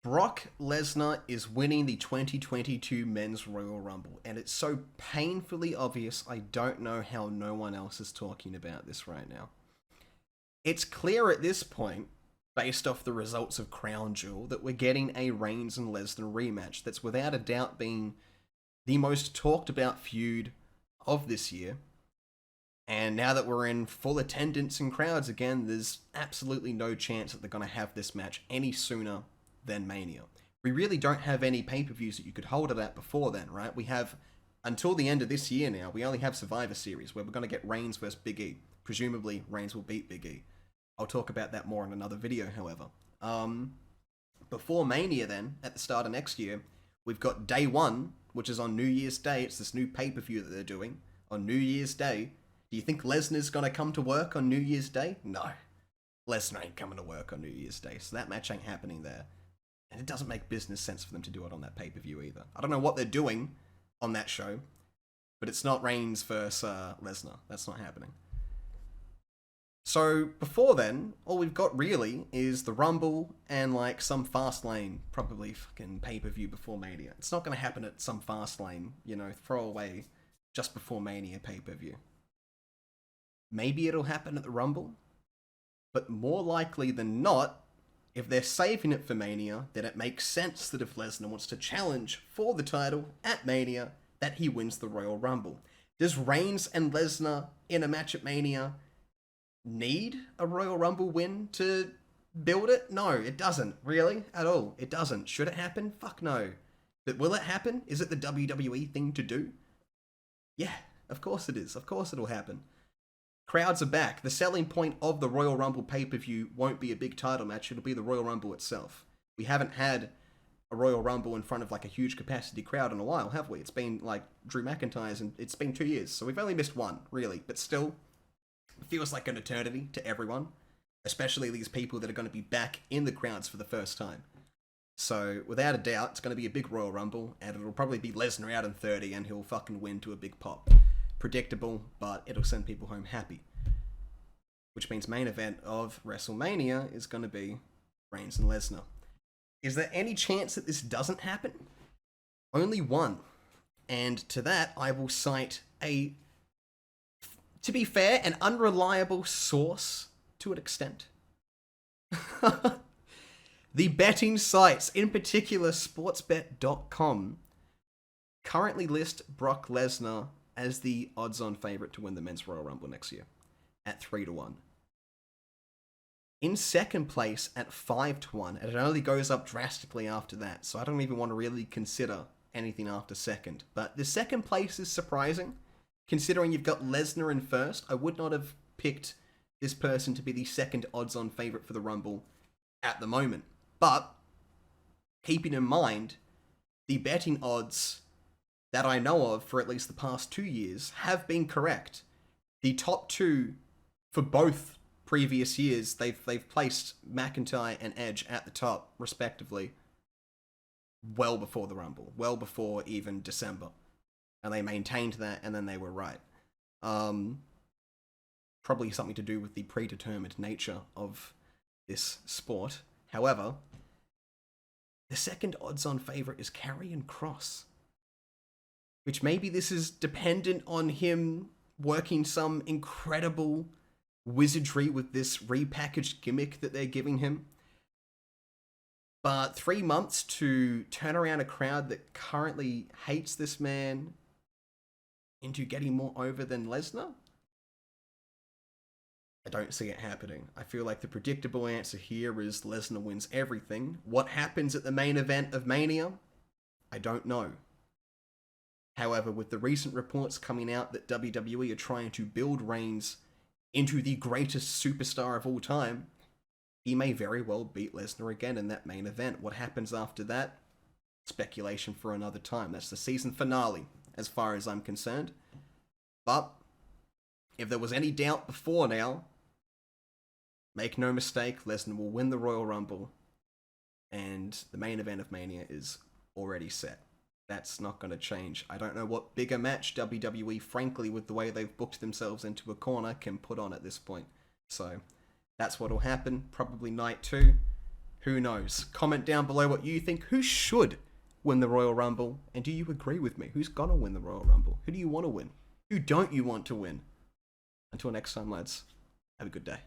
Brock Lesnar is winning the 2022 Men's Royal Rumble, and it's so painfully obvious I don't know how no one else is talking about this right now. It's clear at this point, based off the results of Crown Jewel, that we're getting a Reigns and Lesnar rematch that's without a doubt being the most talked about feud of this year. And now that we're in full attendance and crowds again, there's absolutely no chance that they're going to have this match any sooner than Mania. We really don't have any pay-per-views that you could hold it at before then, right? We have, until the end of this year now, we only have Survivor Series, where we're going to get Reigns versus Big E. Presumably, Reigns will beat Big E. I'll talk about that more in another video, however. Before Mania then, at the start of next year, we've got Day 1, which is on New Year's Day. It's this new pay-per-view that they're doing on New Year's Day. Do you think Lesnar's going to come to work on New Year's Day? No. Lesnar ain't coming to work on New Year's Day, so that match ain't happening there. And it doesn't make business sense for them to do it on that pay-per-view either. I don't know what they're doing on that show, but it's not Reigns versus Lesnar. That's not happening. So, before then, all we've got really is the Rumble and, like, some Fastlane, probably fucking pay-per-view before Mania. It's not going to happen at some Fastlane, throw away just before Mania pay-per-view. Maybe it'll happen at the Rumble, but more likely than not, if they're saving it for Mania, then it makes sense that if Lesnar wants to challenge for the title at Mania, that he wins the Royal Rumble. Does Reigns and Lesnar in a match at Mania need a Royal Rumble win to build it? No, it doesn't, really, at all. It doesn't. Should it happen? Fuck no. But will it happen? Is it the WWE thing to do? Yeah, of course it is. Of course it'll happen. Crowds are back. The selling point of the Royal Rumble pay-per-view won't be a big title match. It'll be the Royal Rumble itself. We haven't had a Royal Rumble in front of like a huge capacity crowd in a while, have we? It's been like Drew McIntyre's, and it's been 2 years. So we've only missed one, really. But still, it feels like an eternity to everyone, especially these people that are going to be back in the crowds for the first time. So without a doubt, it's going to be a big Royal Rumble, and it'll probably be Lesnar out in 30, and he'll fucking win to a big pop. Predictable, but it'll send people home happy. Which means main event of WrestleMania is going to be Reigns and Lesnar. Is there any chance that this doesn't happen? Only one. And to that, I will cite to be fair, an unreliable source to an extent. The betting sites, in particular sportsbet.com, currently list Brock Lesnar as the odds-on favourite to win the Men's Royal Rumble next year, at 3-1. In second place at 5-1, and it only goes up drastically after that, so I don't even want to really consider anything after second. But the second place is surprising, considering you've got Lesnar in first. I would not have picked this person to be the second odds-on favourite for the Rumble at the moment. But, keeping in mind, the betting odds that I know of for at least the past 2 years have been correct. The top two for both previous years, they've placed McIntyre and Edge at the top, respectively, well before the Rumble, well before even December. And they maintained that, and then they were right. Probably something to do with the predetermined nature of this sport. However, the second odds-on favourite is Karrion Kross. Which maybe this is dependent on him working some incredible wizardry with this repackaged gimmick that they're giving him. But 3 months to turn around a crowd that currently hates this man into getting more over than Lesnar? I don't see it happening. I feel like the predictable answer here is Lesnar wins everything. What happens at the main event of Mania? I don't know. However, with the recent reports coming out that WWE are trying to build Reigns into the greatest superstar of all time, he may very well beat Lesnar again in that main event. What happens after that? Speculation for another time. That's the season finale, as far as I'm concerned. But, if there was any doubt before now, make no mistake, Lesnar will win the Royal Rumble, and the main event of Mania is already set. That's not going to change. I don't know what bigger match WWE, frankly, with the way they've booked themselves into a corner, can put on at this point. So, that's what'll happen. Probably night 2. Who knows? Comment down below what you think. Who should win the Royal Rumble? And do you agree with me? Who's gonna win the Royal Rumble? Who do you want to win? Who don't you want to win? Until next time, lads, have a good day.